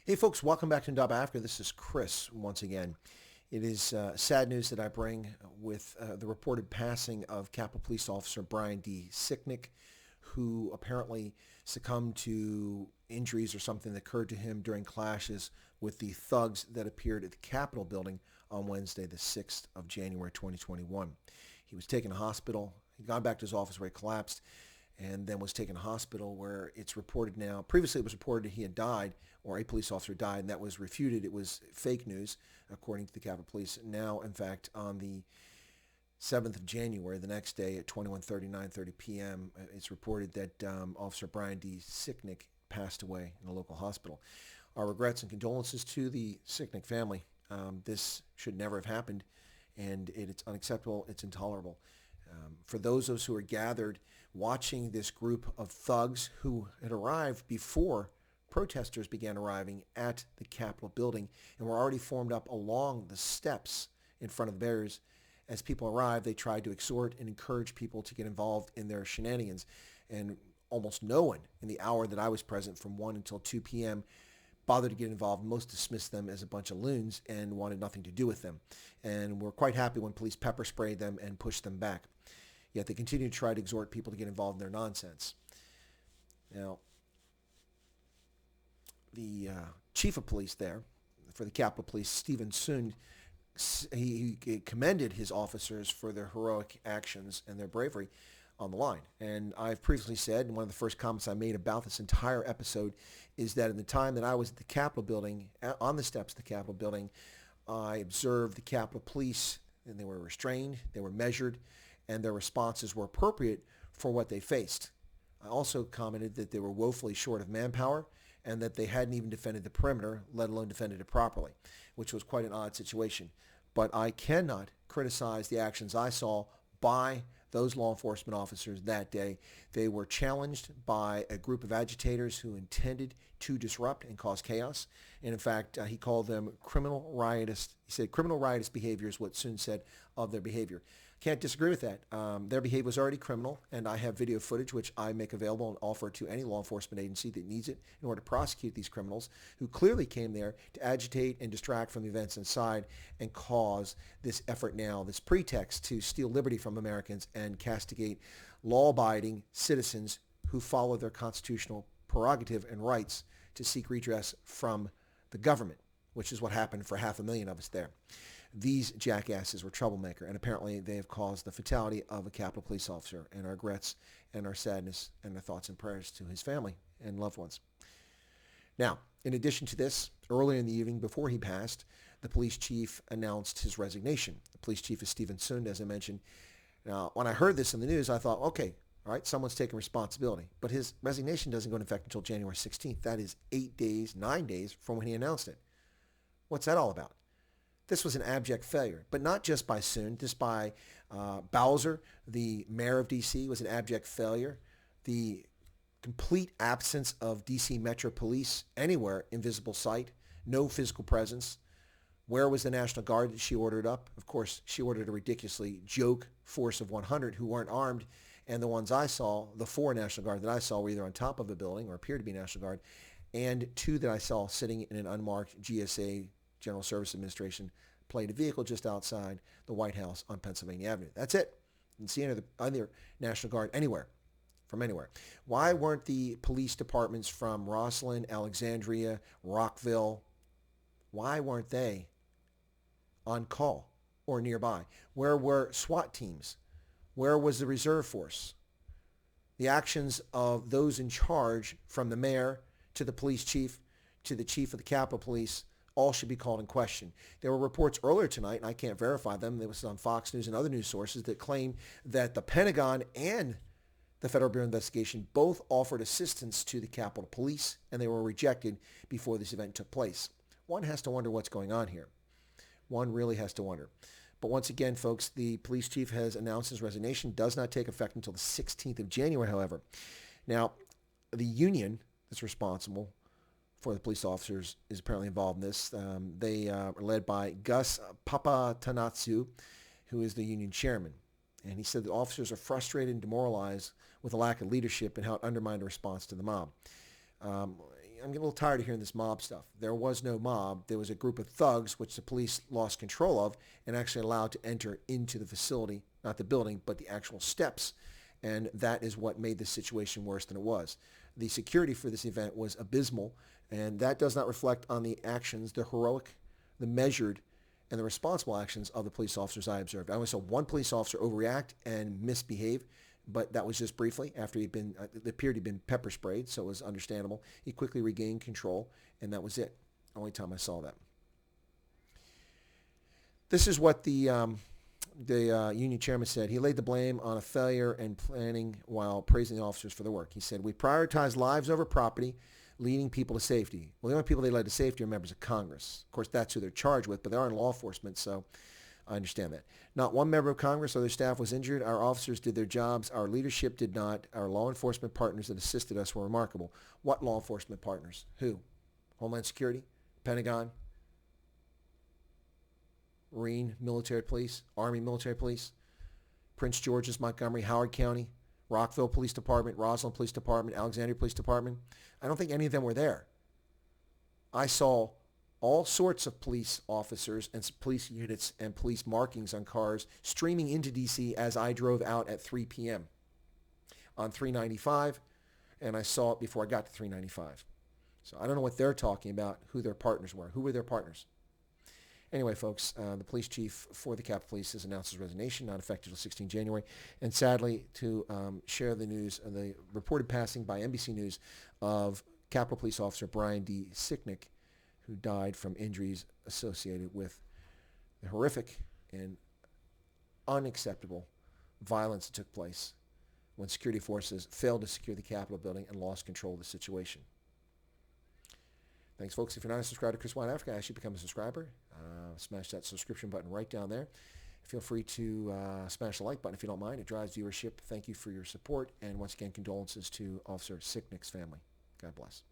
Hey folks, welcome back to Ndaba Africa. This is Chris once again. It is sad news that I bring with the reported passing of Capitol Police Officer Brian D. Sicknick, who apparently succumbed to injuries or something that occurred to him during clashes with the thugs that appeared at the Capitol building on Wednesday, the 6th of January, 2021. He was taken to hospital. He got back to his office where he collapsed and then was taken to hospital where it's reported now. Previously, it was reported he had died, or a police officer died, and that was refuted. It was fake news, according to the Capitol Police. Now, in fact, on the 7th of January, the next day at 21:30 p.m., it's reported that Officer Brian D. Sicknick passed away in a local hospital. Our regrets and condolences to the Sicknick family. This should never have happened, and it's unacceptable. It's intolerable. For those of us who are gathered watching this group of thugs who had arrived before protesters began arriving at the Capitol building and were already formed up along the steps in front of the barriers. As people arrived, they tried to exhort and encourage people to get involved in their shenanigans. And almost no one in the hour that I was present from 1 until 2 p.m. bothered to get involved. Most dismissed them as a bunch of loons and wanted nothing to do with them. And were quite happy when police pepper sprayed them and pushed them back. Yet they continue to try to exhort people to get involved in their nonsense. Now, the chief of police there for the Capitol Police, Stephen Sund, he commended his officers for their heroic actions and their bravery on the line. And I've previously said, and one of the first comments I made about this entire episode is that in the time that I was at the Capitol building, on the steps of the Capitol building, I observed the Capitol Police, and they were restrained, they were measured, and their responses were appropriate for what they faced. I also commented that they were woefully short of manpower and that they hadn't even defended the perimeter, let alone defended it properly, which was quite an odd situation. But I cannot criticize the actions I saw by those law enforcement officers that day. They were challenged by a group of agitators who intended to disrupt and cause chaos. And in fact, he called them criminal riotous. He said criminal riotous behavior is what Sun said of their behavior. Can't disagree with that. Their behavior was already criminal, and I have video footage which I make available and offer to any law enforcement agency that needs it in order to prosecute these criminals who clearly came there to agitate and distract from the events inside and cause this effort now, this pretext to steal liberty from Americans and castigate law-abiding citizens who follow their constitutional prerogative and rights to seek redress from the government, which is what happened for 500,000 of us there. These jackasses were troublemaker, and apparently they have caused the fatality of a Capitol Police officer, and our regrets and our sadness and our thoughts and prayers to his family and loved ones. Now, in addition to this, earlier in the evening before he passed, the police chief announced his resignation. The police chief is Stephen Sund, as I mentioned. Now, when I heard this in the news, I thought, okay, all right, someone's taking responsibility. But his resignation doesn't go into effect until January 16th. That is 9 days from when he announced it. What's that all about? This was an abject failure, but not just by Sund, just by Bowser, the mayor of D.C., was an abject failure. The complete absence of D.C. Metro Police anywhere in visible sight, no physical presence. Where was the National Guard that she ordered up? Of course, she ordered a ridiculously joke force of 100 who weren't armed, and the ones I saw, the 4 National Guard that I saw were either on top of a building or appeared to be National Guard, and 2 that I saw sitting in an unmarked GSA, General Service Administration, plate vehicle just outside the White House on Pennsylvania Avenue. That's it. Didn't see either National Guard from anywhere. Why weren't the police departments from Rosslyn, Alexandria, Rockville, why weren't they on call or nearby? Where were SWAT teams? Where was the reserve force? The actions of those in charge, from the mayor to the police chief to the chief of the Capitol Police, all should be called in question. There were reports earlier tonight, and I can't verify them, it was on Fox News and other news sources, that claim that the Pentagon and the Federal Bureau of Investigation both offered assistance to the Capitol Police, and they were rejected before this event took place. One has to wonder what's going on here. One really has to wonder. But once again, folks, the police chief has announced his resignation. Does not take effect until the 16th of January, however. Now, the union that's responsible for the police officers is apparently involved in this. They are led by Gus Papatanatsu, who is the union chairman. And he said the officers are frustrated and demoralized with a lack of leadership and how it undermined the response to the mob. I'm getting a little tired of hearing this mob stuff. There was no mob. There was a group of thugs which the police lost control of and actually allowed to enter into the facility, not the building, but the actual steps. And that is what made the situation worse than it was. The security for this event was abysmal, and that does not reflect on the actions, the heroic, the measured, and the responsible actions of the police officers I observed. I only saw one police officer overreact and misbehave, but that was just briefly after it appeared he'd been pepper sprayed, so it was understandable. He quickly regained control, and that was it. Only time I saw that. This is what the union chairman said. He laid the blame on a failure in planning while praising the officers for their work. He said, "We prioritize lives over property, leading people to safety." Well, the only people they led to safety are members of Congress. Of course, that's who they're charged with, but they are in law enforcement, so I understand that. Not one member of Congress or their staff was injured. Our officers did their jobs. Our leadership did not. Our law enforcement partners that assisted us were remarkable. What law enforcement partners? Who? Homeland Security? Pentagon? Marine military police? Army military police? Prince George's, Montgomery, Howard County, Rockville Police Department, Roslyn Police Department, Alexandria Police Department? I don't think any of them were there. I saw all sorts of police officers and police units and police markings on cars streaming into D.C. as I drove out at 3 p.m. on 395, and I saw it before I got to 395. So I don't know what they're talking about, who their partners were. Who were their partners? Anyway, folks, the police chief for the Capitol Police has announced his resignation, not effective until 16 January. And sadly, to share the news of the reported passing by NBC News of Capitol Police Officer Brian D. Sicknick, who died from injuries associated with the horrific and unacceptable violence that took place when security forces failed to secure the Capitol building and lost control of the situation. Thanks, folks. If you're not a subscriber to Chris White Africa, I ask you to become a subscriber. Smash that subscription button right down there. Feel free to smash the like button if you don't mind. It drives viewership. Thank you for your support. And once again, condolences to Officer Sicknick's family. God bless.